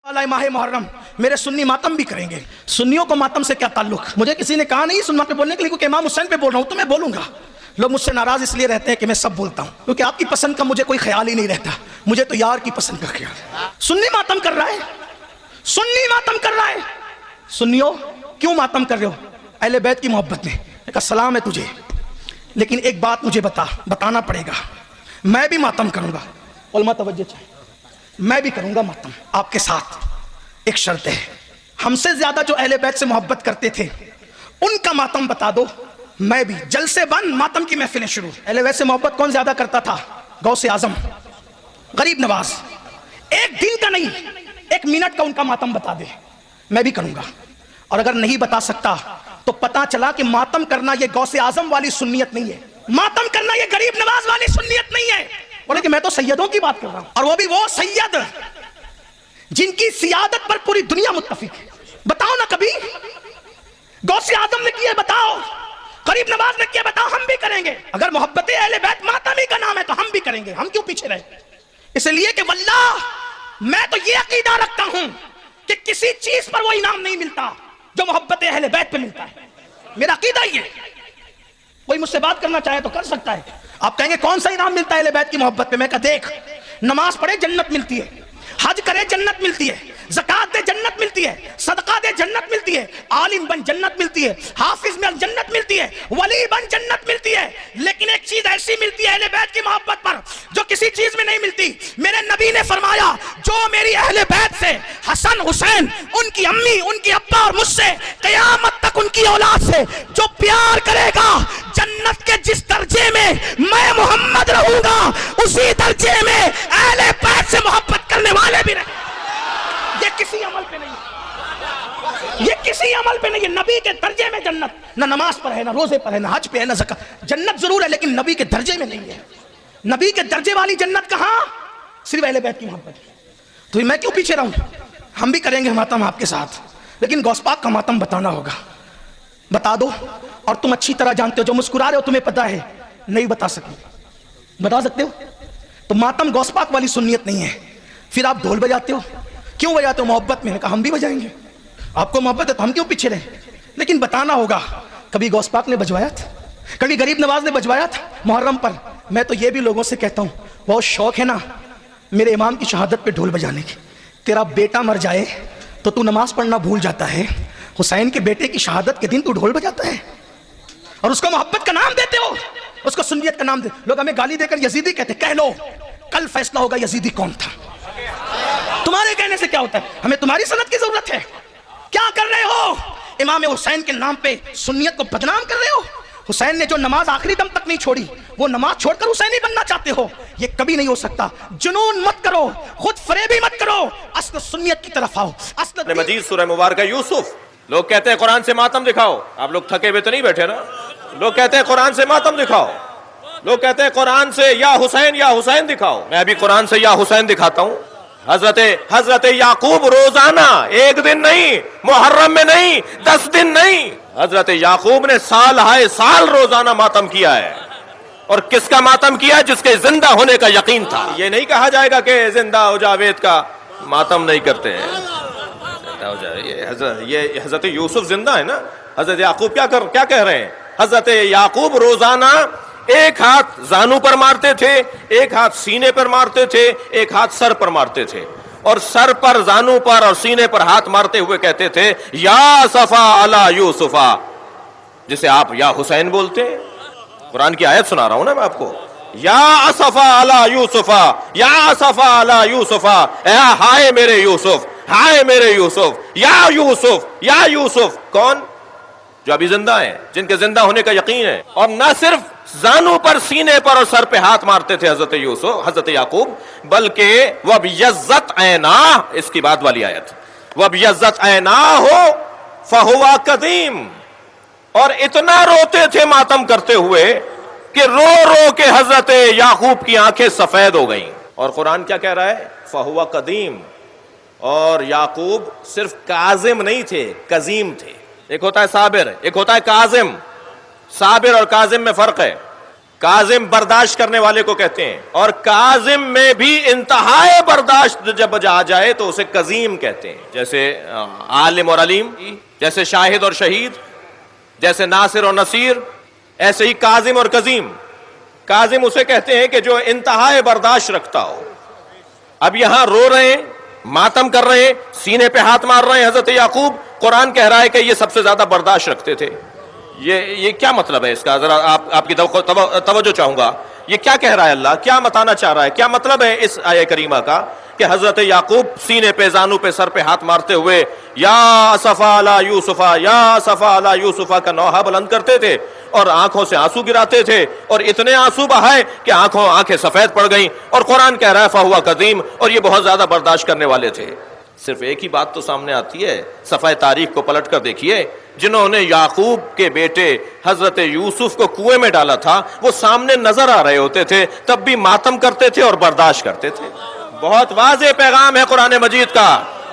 माह मुहर्रम मेरे सुन्नी मातम भी करेंगे। सुन्नियों को मातम से क्या ताल्लुक? मुझे किसी ने कहा नहीं सुन्ना पे बोलने के लिए, क्योंकि इमाम हुसैन पे बोल रहा हूं तो मैं बोलूंगा। लोग मुझसे नाराज इसलिए रहते हैं कि मैं सब बोलता हूं, क्योंकि आपकी पसंद का मुझे कोई ख्याल ही नहीं रहता। मुझे तो यार की पसंद का ख्याल। सुन्नी मातम कर रहा है, सुन्नी मातम कर रहा है। सुन्नियों क्यों मातम कर रहे हो? अहले बैत की मोहब्बत में। एक सलाम है तुझे, लेकिन एक बात मुझे बताना पड़ेगा। मैं भी मातम करूंगा। उलमा तवज्जो चाहिए, मैं भी करूंगा मातम आपके साथ। एक शर्त है, हमसे ज्यादा जो अहले बैत से मोहब्बत करते थे उनका मातम बता दो। मैं भी जलसे बंद मातम की महफिलें शुरू। अहले बैत से मोहब्बत कौन ज्यादा करता था? गौसे आजम, गरीब नवाज। एक दिन का नहीं, एक मिनट का उनका मातम बता दे, मैं भी करूंगा। और अगर नहीं बता सकता तो पता चला कि मातम करना ये गौसे आजम वाली सुन्नियत नहीं है, मातम करना ये गरीब नवाज वाली सुन्नियत नहीं है। बोले कि मैं तो सैयदों की बात कर रहा हूं, और वो भी वो सैयद जिनकी सियादत पर पूरी दुनिया मुत्तफिक है। बताओ ना, कभी गौसे आजम ने किया बताओ, गरीब नवाज ने किया बताओ, हम भी करेंगे। अगर मोहब्बत अहले बैत मातम ही का नाम है तो हम भी करेंगे, हम क्यों पीछे रहे? इसलिए कि वल्लाह मैं तो ये अकीदा रखता हूं कि किसी चीज पर वो इनाम नहीं मिलता जो मोहब्बत अहले बैत पे मिलता है। मेरा अकीदा ही है। कोई मुझसे बात करना चाहे तो कर सकता है। आप कहेंगे कौन सा इनाम मिलता है अहले बैत की मोहब्बत पे? मैं कहा देख, नमाज पढ़े जन्नत मिलती है, हज करे जन्नत मिलती है, ज़कात दे जन्नत मिलती है, सदका दे जन्नत मिलती है, आलिम बन जन्नत मिलती है, हाफिज में जन्नत मिलती है, वली बन जन्नत मिलती है। लेकिन एक चीज ऐसी मिलती है अहले बैत की मोहब्बत पर जो किसी चीज में नहीं मिलती। मेरे नबी ने फरमाया, जो मेरी अहले बैत से हसन हुसैन, उनकी अम्मी, उनकी अब्बा और मुझसे कयामत तक उनकी औलाद से जो प्यार करेगा, जन्नत के जिस दर्जे में मैं मोहम्मद रहूंगा उसी दर्जे में अहले बैत से मोहब्बत करने वाले भी रहे। ये किसी अमल पे नहीं है, ये किसी अमल पे नहीं है। नबी के दर्जे में जन्नत ना नमाज पर है, ना रोजे पर है, ना हज पे है, ना ज़कात। जन्नत जरूर है लेकिन नबी के दर्जे में नहीं है। नबी के दर्जे वाली जन्नत कहां? सिर्फ अहले बैत की मोहब्बत। तो मैं क्यों पीछे रहूं? हम भी करेंगे मातम आपके साथ, लेकिन गौस पाक का मातम बताना होगा। बता दो। और तुम अच्छी तरह जानते हो, जो मुस्कुरा रहे हो तुम्हें पता है नहीं बता सकते। बता सकते हो? तो मातम गौस पाक वाली सुन्नियत नहीं है। फिर आप ढोल बजाते हो, क्यों बजाते हो? मोहब्बत में। कहा हम भी बजाएंगे, आपको मोहब्बत है तो हम क्यों पीछे रहे? लेकिन बताना होगा, कभी गौस पाक ने बजवाया था, कभी गरीब नवाज ने बजवाया था मुहर्रम पर? मैं तो ये भी लोगों से कहता हूं, बहुत शौक है ना मेरे इमाम की शहादत पे ढोल बजाने की। तेरा बेटा मर जाए तो तू नमाज पढ़ना भूल जाता है, हुसैन के बेटे की शहादत के दिन तू ढोल बजाता है और उसको मोहब्बत का नाम देते हो, उसको सुन्नियत का नाम दे। लोग हमें गाली देकर यजीदी कहते। कह लो, कल फैसला होगा यजीदी कौन था। तुम्हारे कहने से क्या होता है? हमें तुम्हारी सनद की जरूरत है। क्या कर रहे हो? इमाम हुसैन के नाम पे सुन्नियत को बदनाम कर रहे हो। हुसैन ने जो नमाज आखिरी दम तक नहीं छोड़ी, वो नमाज छोड़कर हुसैनी बनना चाहते हो। ये कभी नहीं हो सकता। जुनून मत करो, खुद फरेबी मत करो, असल सुन्नियत की तरफ आओ। असल मजीद सूरह मुबारक यूसुफ। लोग कहते हैं कुरान से मातम दिखाओ। आप लोग थके हुए तो नहीं बैठे ना? लोग कहते हैं कुरान से मातम दिखाओ, लोग कहते हैं कुरान से या हुसैन दिखाओ। मैं अभी कुरान से या हुसैन दिखाता हूं। हजरत याकूब रोजाना, एक दिन नहीं, मुहर्रम में नहीं, 10 दिन नहीं, हजरत याकूब ने साल हाय साल रोजाना मातम किया है। और किसका मातम किया? जिसके जिंदा होने का यकीन था। ये नहीं कहा जाएगा कि जिंदा हो जावेद का मातम नहीं करते हैं। जिंदा हो जाए, ये हजरत यूसुफ जिंदा है ना। हजरत याकूब क्या कह रहे हैं? हजरत याकूब रोजाना एक हाथ जानू पर मारते थे, एक हाथ सीने पर मारते थे, एक हाथ सर पर मारते थे, और सर पर, जानू पर और सीने पर हाथ मारते हुए कहते थे, या सफा अला यूसुफा, जिसे आप या हुसैन बोलते हैं। कुरान की आयत सुना रहा हूं ना मैं आपको। या असफा अला यूसुफा, या असफा अला यूसुफा, हाय मेरे यूसुफ, हाय मेरे यूसुफ, या यूसुफ, या यूसुफ। कौन? जो अभी जिंदा है, जिनके जिंदा होने का यकीन है। और न सिर्फ जानू पर, सीने पर और सर पे हाथ मारते थे हजरत याकूब, बल्कि वब यज्जत ऐना, इसकी बाद वाली आयत, वब यज्जत ऐना हो फहुवा कदीम, और इतना रोते थे मातम करते हुए कि रो रो के हजरत याकूब की आंखें सफेद हो गईं। और कुरान क्या कह रहा है? फहुवा कदीम। और याकूब सिर्फ काजिम नहीं थे, कजीम थे। एक होता है साबिर, एक होता है काजिम। साबिर और काजिम में फर्क है। काजिम बर्दाश्त करने वाले को कहते हैं, और काजिम में भी इंतहाए बर्दाश्त जब आ जाए तो उसे कजीम कहते हैं। जैसे आलिम और अलीम, जैसे शाहिद और शहीद, जैसे नासिर और नसीर, ऐसे ही काजिम और कजीम। काजिम उसे कहते हैं कि जो इंतहाए बर्दाश्त रखता हो। अब यहां रो रहे हैं, मातम कर रहे हैं, सीने पे हाथ मार रहे हैं हजरत याकूब, कुरान कह रहा है कि ये सबसे ज्यादा बर्दाश्त रखते थे। ये क्या मतलब है इसका? जरा आपकी तवज्जो चाहूंगा। ये क्या कह रहा है अल्लाह, क्या बताना चाह रहा है, क्या मतलब है इस आयत करीमा का कि हजरत याकूब सीने पे, जानू पे, सर पे हाथ मारते हुए या असफा अला यूसुफा, या असफा अला यूसुफा का नौहा बुलंद करते थे और आंखों से आंसू गिराते थे, और इतने आंसू बहाए कि आंखें सफेद पड़ गईं, और कुरान कह रहा है फहुवा कदीम, और ये बहुत ज्यादा बर्दाश्त करने वाले थे। सिर्फ एक ही बात तो सामने आती है, सफ़ाए तारीख को पलट कर देखिए, जिन्होंने याकूब के बेटे हजरत यूसुफ को कुएं में डाला था वो सामने नजर आ रहे होते थे, तब भी मातम करते थे और बर्दाश्त करते थे। बहुत वाज़ेह पैगाम है कुरान मजीद का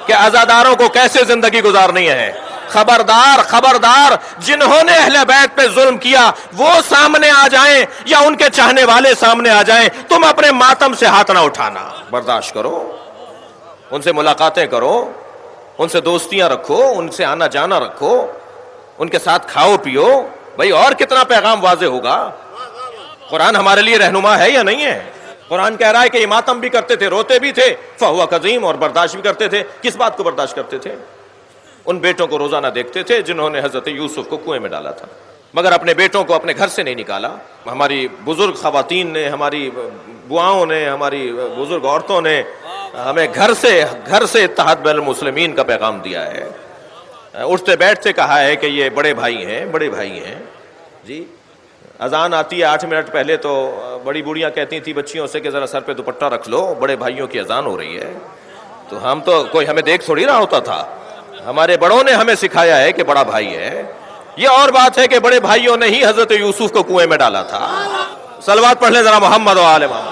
कि अज़ादारों को कैसे जिंदगी गुजारनी है। खबरदार, खबरदार, जिन्होंने अहले बैत पे जुल्म किया वो सामने आ जाएं या उनके चाहने वाले सामने आ जाएं, तुम अपने मातम से हाथ ना उठाना, बर्दाश्त करो, उनसे मुलाकातें करो, उनसे दोस्तियां रखो, उनसे आना जाना रखो, उनके साथ खाओ पियो। भाई और कितना पैगाम वाज़ेह होगा? कुरान हमारे लिए रहनुमा है या नहीं है? कुरान कह रहा है कि ये मातम भी करते थे, रोते भी थे, फहुवा कज़ीम, और बर्दाश्त भी करते थे। किस बात को बर्दाश्त करते थे? उन बेटों को रोजाना देखते थे जिन्होंने हजरत यूसुफ को कुएं में डाला था, मगर अपने बेटों को अपने घर से नहीं निकाला। हमारी बुजुर्ग खवातीन ने, हमारी बुआओं ने, हमारी बुजुर्ग औरतों ने हमें घर से इत्तेहाद बैनुल मुस्लिमीन का पैगाम दिया है। उठते बैठते कहा है कि ये बड़े भाई हैं, बड़े भाई हैं जी। अजान आती है 8 मिनट पहले तो बड़ी बूढ़ियां कहती थी बच्चियों से कि जरा सर पे दुपट्टा रख लो, बड़े भाइयों की अजान हो रही है। तो हम तो कोई हमें देख थोड़ी रहा होता था, हमारे बड़ों ने हमें सिखाया है कि बड़ा भाई है। ये और बात है कि बड़े भाइयों ने ही हजरत यूसुफ को कुएं में डाला था। सलवात पढ़ ले जरा मोहम्मद व आले मोहम्मद।